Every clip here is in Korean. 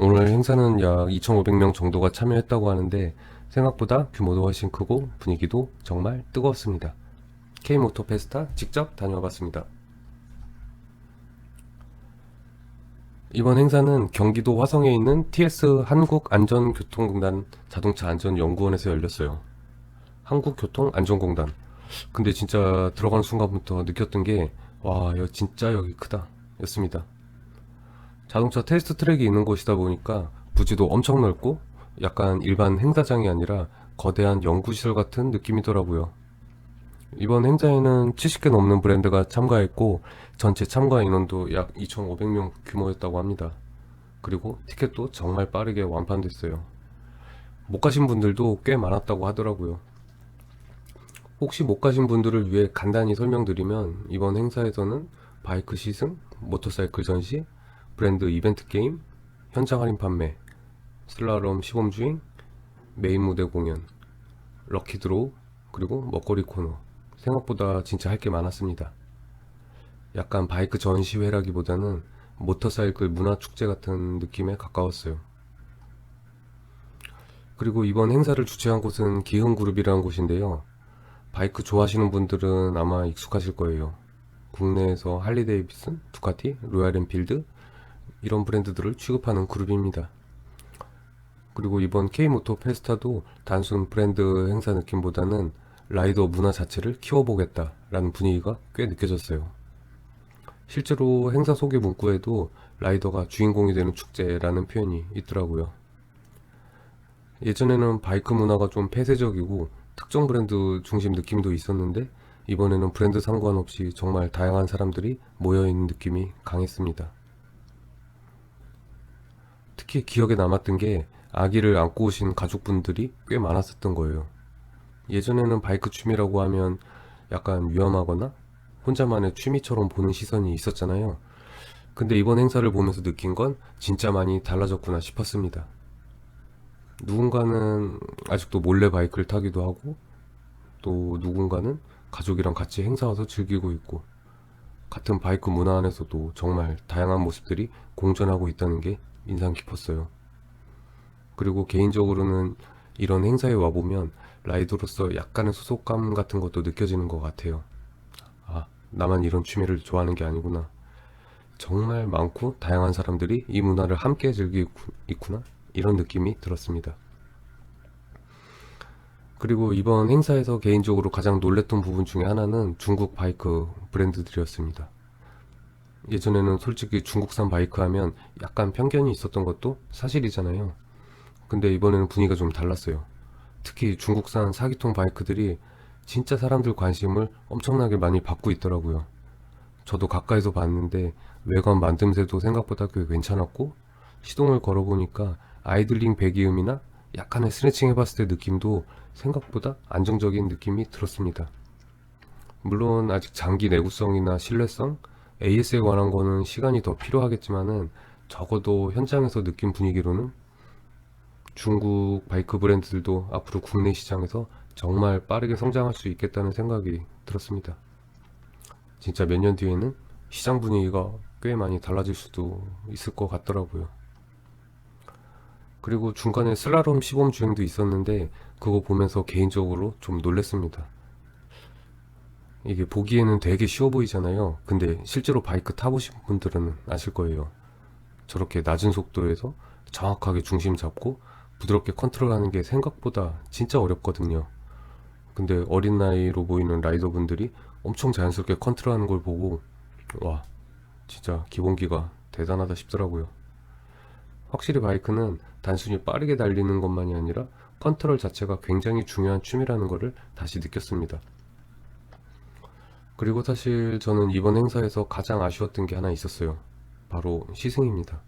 오늘 행사는 약 2,500명 정도가 참여했다고 하는데 생각보다 규모도 훨씬 크고 분위기도 정말 뜨거웠습니다. K모터 페스타 직접 다녀와 봤습니다. 이번 행사는 경기도 화성에 있는 TS 한국안전교통공단 자동차안전연구원에서 열렸어요. 한국교통안전공단. 근데 진짜 들어가는 순간부터 느꼈던 게, 와, 이거 진짜 여기 크다. 였습니다. 자동차 테스트 트랙이 있는 곳이다 보니까 부지도 엄청 넓고 약간 일반 행사장이 아니라 거대한 연구시설 같은 느낌이더라고요. 이번 행사에는 70개 넘는 브랜드가 참가했고 전체 참가 인원도 약 2,500명 규모였다고 합니다. 그리고 티켓도 정말 빠르게 완판됐어요. 못 가신 분들도 꽤 많았다고 하더라고요. 혹시 못 가신 분들을 위해 간단히 설명드리면 이번 행사에서는 바이크 시승, 모터사이클 전시, 브랜드 이벤트 게임, 현장 할인 판매, 슬랄롬 시범주행, 메인 무대 공연, 럭키드로우, 그리고 먹거리 코너. 생각보다 진짜 할 게 많았습니다. 약간 바이크 전시회라기보다는 모터사이클 문화축제 같은 느낌에 가까웠어요. 그리고 이번 행사를 주최한 곳은 기흥그룹이라는 곳인데요. 바이크 좋아하시는 분들은 아마 익숙하실 거예요. 국내에서 할리데이비슨, 두카티, 로얄엔필드 이런 브랜드들을 취급하는 그룹입니다. 그리고 이번 K모토 페스타도 단순 브랜드 행사 느낌보다는 라이더 문화 자체를 키워보겠다라는 분위기가 꽤 느껴졌어요. 실제로 행사 소개 문구에도 라이더가 주인공이 되는 축제라는 표현이 있더라고요. 예전에는 바이크 문화가 좀 폐쇄적이고 특정 브랜드 중심 느낌도 있었는데 이번에는 브랜드 상관없이 정말 다양한 사람들이 모여있는 느낌이 강했습니다. 특히 기억에 남았던 게 아기를 안고 오신 가족분들이 꽤 많았었던 거예요. 예전에는 바이크 취미라고 하면 약간 위험하거나 혼자만의 취미처럼 보는 시선이 있었잖아요. 근데 이번 행사를 보면서 느낀 건 진짜 많이 달라졌구나 싶었습니다. 누군가는 아직도 몰래 바이크를 타기도 하고 또 누군가는 가족이랑 같이 행사 와서 즐기고 있고 같은 바이크 문화 안에서도 정말 다양한 모습들이 공존하고 있다는 게 인상 깊었어요. 그리고 개인적으로는 이런 행사에 와보면 라이더로서 약간의 소속감 같은 것도 느껴지는 것 같아요. 아, 나만 이런 취미를 좋아하는 게 아니구나. 정말 많고 다양한 사람들이 이 문화를 함께 즐기고 있구나. 이런 느낌이 들었습니다. 그리고 이번 행사에서 개인적으로 가장 놀랬던 부분 중에 하나는 중국 바이크 브랜드들이었습니다. 예전에는 솔직히 중국산 바이크 하면 약간 편견이 있었던 것도 사실이잖아요. 근데 이번에는 분위기가 좀 달랐어요. 특히 중국산 4기통 바이크들이 진짜 사람들 관심을 엄청나게 많이 받고 있더라고요. 저도 가까이서 봤는데 외관 만듦새도 생각보다 꽤 괜찮았고 시동을 걸어보니까 아이들링 배기음이나 약간의 스트레칭 해봤을 때 느낌도 생각보다 안정적인 느낌이 들었습니다. 물론 아직 장기 내구성이나 신뢰성, AS에 관한 거는 시간이 더 필요하겠지만은 적어도 현장에서 느낀 분위기로는 중국 바이크 브랜드들도 앞으로 국내 시장에서 정말 빠르게 성장할 수 있겠다는 생각이 들었습니다. 진짜 몇 년 뒤에는 시장 분위기가 꽤 많이 달라질 수도 있을 것 같더라고요. 그리고 중간에 슬라롬 시범 주행도 있었는데 그거 보면서 개인적으로 좀 놀랬습니다. 이게 보기에는 되게 쉬워 보이잖아요. 근데 실제로 바이크 타보신 분들은 아실 거예요. 저렇게 낮은 속도에서 정확하게 중심 잡고 부드럽게 컨트롤하는 게 생각보다 진짜 어렵거든요. 근데 어린 나이로 보이는 라이더분들이 엄청 자연스럽게 컨트롤하는 걸 보고 와, 진짜 기본기가 대단하다 싶더라고요. 확실히 바이크는 단순히 빠르게 달리는 것만이 아니라 컨트롤 자체가 굉장히 중요한 취미라는 것을 다시 느꼈습니다. 그리고 사실 저는 이번 행사에서 가장 아쉬웠던 게 하나 있었어요. 바로 시승입니다.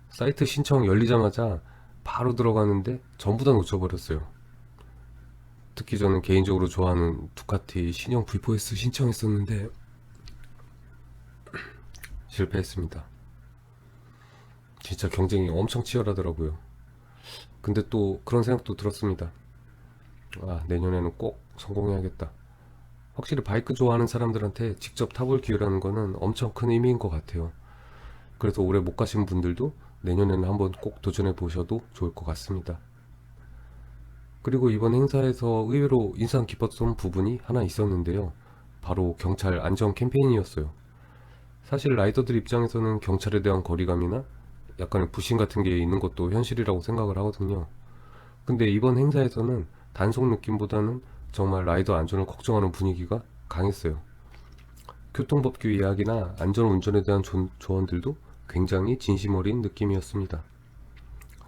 사이트 신청 열리자마자 바로 들어가는데 전부 다 놓쳐버렸어요. 특히 저는 개인적으로 좋아하는 두카티 신형 V4S 신청했었는데 실패했습니다. 진짜 경쟁이 엄청 치열하더라고요. 근데 또 그런 생각도 들었습니다. 아, 내년에는 꼭 성공해야겠다. 확실히 바이크 좋아하는 사람들한테 직접 타볼 기회라는 거는 엄청 큰 의미인 것 같아요. 그래서 올해 못 가신 분들도 내년에는 한번 꼭 도전해 보셔도 좋을 것 같습니다. 그리고 이번 행사에서 의외로 인상 깊었던 부분이 하나 있었는데요. 바로 경찰 안전 캠페인이었어요. 사실 라이더들 입장에서는 경찰에 대한 거리감이나 약간의 불신 같은 게 있는 것도 현실이라고 생각을 하거든요. 근데 이번 행사에서는 단속 느낌보다는 정말 라이더 안전을 걱정하는 분위기가 강했어요. 교통법규 이야기나 안전운전에 대한 조언들도 굉장히 진심 어린 느낌이었습니다.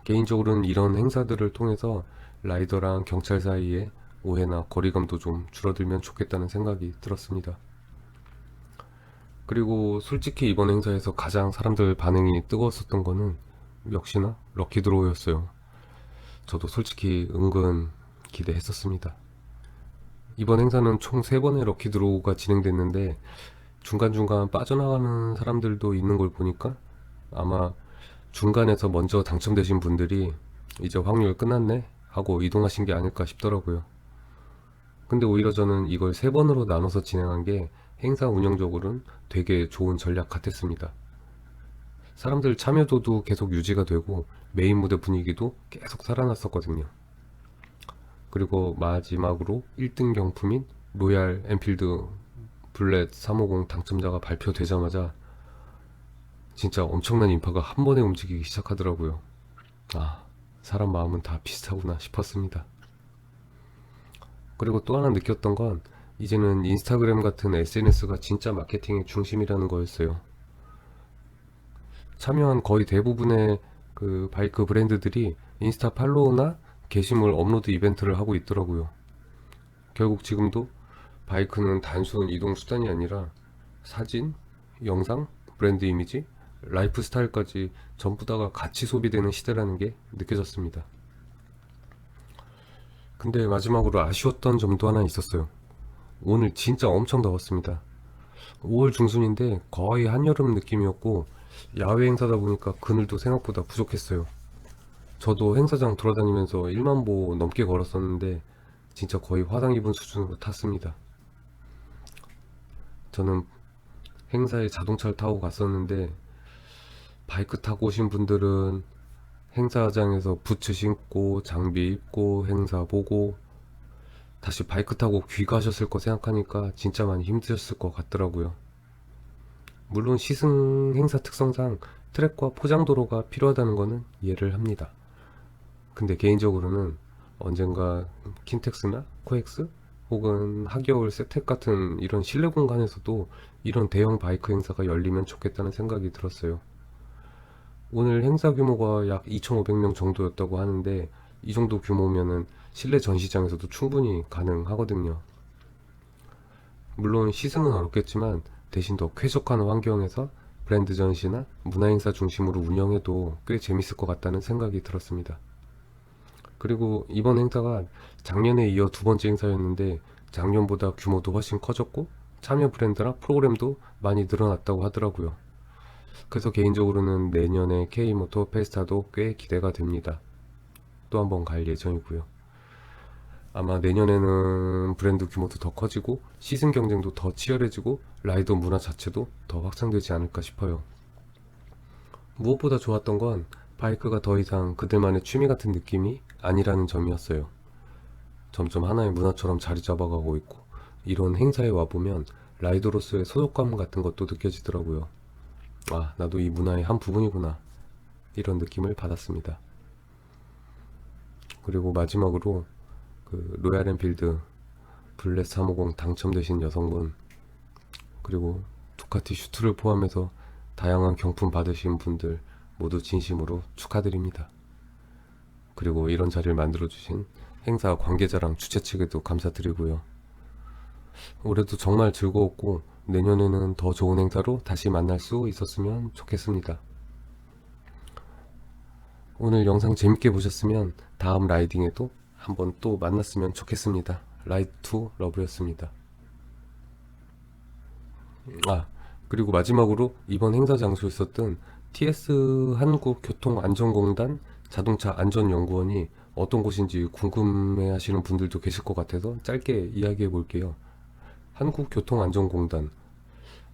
개인적으로는 이런 행사들을 통해서 라이더랑 경찰 사이에 오해나 거리감도 좀 줄어들면 좋겠다는 생각이 들었습니다. 그리고 솔직히 이번 행사에서 가장 사람들 반응이 뜨거웠었던 거는 역시나 럭키드로우였어요. 저도 솔직히 은근 기대했었습니다. 이번 행사는 총 3번의 럭키드로우가 진행됐는데 중간중간 빠져나가는 사람들도 있는 걸 보니까 아마 중간에서 먼저 당첨되신 분들이 이제 확률 끝났네 하고 이동하신 게 아닐까 싶더라고요. 근데 오히려 저는 이걸 3번으로 나눠서 진행한 게 행사 운영적으로는 되게 좋은 전략 같았습니다. 사람들 참여도도 계속 유지가 되고 메인 무대 분위기도 계속 살아났었거든요. 그리고 마지막으로 1등 경품인 로얄 엔필드 블렛 350 당첨자가 발표되자마자 진짜 엄청난 인파가 한 번에 움직이기 시작하더라고요. 아, 사람 마음은 다 비슷하구나 싶었습니다. 그리고 또 하나 느꼈던 건 이제는 인스타그램 같은 SNS가 진짜 마케팅의 중심이라는 거였어요. 참여한 거의 대부분의 그 바이크 브랜드들이 인스타 팔로우나 게시물 업로드 이벤트를 하고 있더라고요. 결국 지금도 바이크는 단순 이동 수단이 아니라 사진, 영상, 브랜드 이미지, 라이프 스타일까지 전부 다가 같이 소비되는 시대라는 게 느껴졌습니다. 근데 마지막으로 아쉬웠던 점도 하나 있었어요. 오늘 진짜 엄청 더웠습니다. 5월 중순인데 거의 한여름 느낌이었고 야외 행사다 보니까 그늘도 생각보다 부족했어요. 저도 행사장 돌아다니면서 1만 보 넘게 걸었었는데 진짜 거의 화상 입은 수준으로 탔습니다. 저는 행사에 자동차를 타고 갔었는데 바이크 타고 오신 분들은 행사장에서 부츠 신고 장비 입고 행사 보고 다시 바이크 타고 귀가하셨을 거 생각하니까 진짜 많이 힘드셨을 것 같더라고요. 물론 시승 행사 특성상 트랙과 포장도로가 필요하다는 거는 이해를 합니다. 근데 개인적으로는 언젠가 킨텍스나 코엑스 혹은 하겨울 세텍 같은 이런 실내 공간에서도 이런 대형 바이크 행사가 열리면 좋겠다는 생각이 들었어요. 오늘 행사 규모가 약 2,500명 정도였다고 하는데 이 정도 규모면은 실내 전시장에서도 충분히 가능하거든요. 물론 시승은 어렵겠지만 대신 더 쾌적한 환경에서 브랜드 전시나 문화 행사 중심으로 운영해도 꽤 재밌을 것 같다는 생각이 들었습니다. 그리고 이번 행사가 작년에 이어 2번째 행사였는데 작년보다 규모도 훨씬 커졌고 참여 브랜드나 프로그램도 많이 늘어났다고 하더라고요. 그래서 개인적으로는 내년에 K모토 페스타도 꽤 기대가 됩니다. 또 한 번 갈 예정이고요. 아마 내년에는 브랜드 규모도 더 커지고 시승 경쟁도 더 치열해지고 라이더 문화 자체도 더 확산되지 않을까 싶어요. 무엇보다 좋았던 건 바이크가 더 이상 그들만의 취미 같은 느낌이 아니라는 점이었어요. 점점 하나의 문화처럼 자리 잡아가고 있고 이런 행사에 와보면 라이더로서의 소속감 같은 것도 느껴지더라고요. 아, 나도 이 문화의 한 부분이구나 이런 느낌을 받았습니다. 그리고 마지막으로 그 로얄 엔필드 블렛 350 당첨되신 여성분 그리고 두카티 슈트를 포함해서 다양한 경품 받으신 분들 모두 진심으로 축하드립니다. 그리고 이런 자리를 만들어주신 행사 관계자랑 주최 측에도 감사드리고요. 올해도 정말 즐거웠고 내년에는 더 좋은 행사로 다시 만날 수 있었으면 좋겠습니다. 오늘 영상 재밌게 보셨으면 다음 라이딩에도 한번 또 만났으면 좋겠습니다. 라이드 투 러브였습니다. 아, 그리고 마지막으로 이번 행사 장소에 있었던 TS 한국교통안전공단 자동차 안전연구원이 어떤 곳인지 궁금해 하시는 분들도 계실 것 같아서 짧게 이야기해 볼게요. 한국교통안전공단.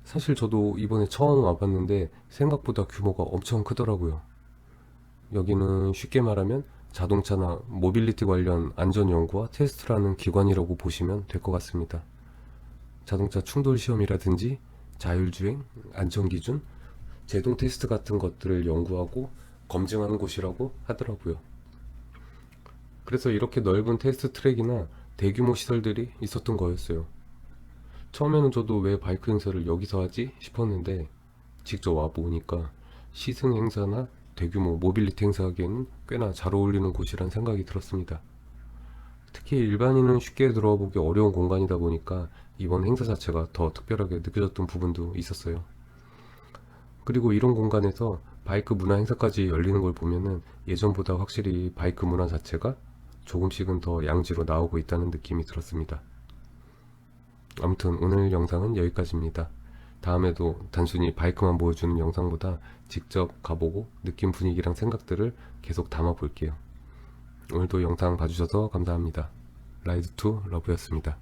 사실 저도 이번에 처음 와봤는데 생각보다 규모가 엄청 크더라고요. 여기는 쉽게 말하면 자동차나 모빌리티 관련 안전 연구와 테스트를 하는 기관이라고 보시면 될 것 같습니다. 자동차 충돌 시험이라든지 자율주행, 안전기준, 제동 테스트 같은 것들을 연구하고 검증하는 곳이라고 하더라고요. 그래서 이렇게 넓은 테스트 트랙이나 대규모 시설들이 있었던 거였어요. 처음에는 저도 왜 바이크 행사를 여기서 하지 싶었는데 직접 와보니까 시승 행사나 대규모 모빌리티 행사하기에는 꽤나 잘 어울리는 곳이란 생각이 들었습니다. 특히 일반인은 쉽게 들어와 보기 어려운 공간이다 보니까 이번 행사 자체가 더 특별하게 느껴졌던 부분도 있었어요. 그리고 이런 공간에서 바이크 문화 행사까지 열리는 걸 보면은 예전보다 확실히 바이크 문화 자체가 조금씩은 더 양지로 나오고 있다는 느낌이 들었습니다. 아무튼 오늘 영상은 여기까지입니다. 다음에도 단순히 바이크만 보여주는 영상보다 직접 가보고 느낀 분위기랑 생각들을 계속 담아 볼게요. 오늘도 영상 봐주셔서 감사합니다. 라이드 투 러브였습니다.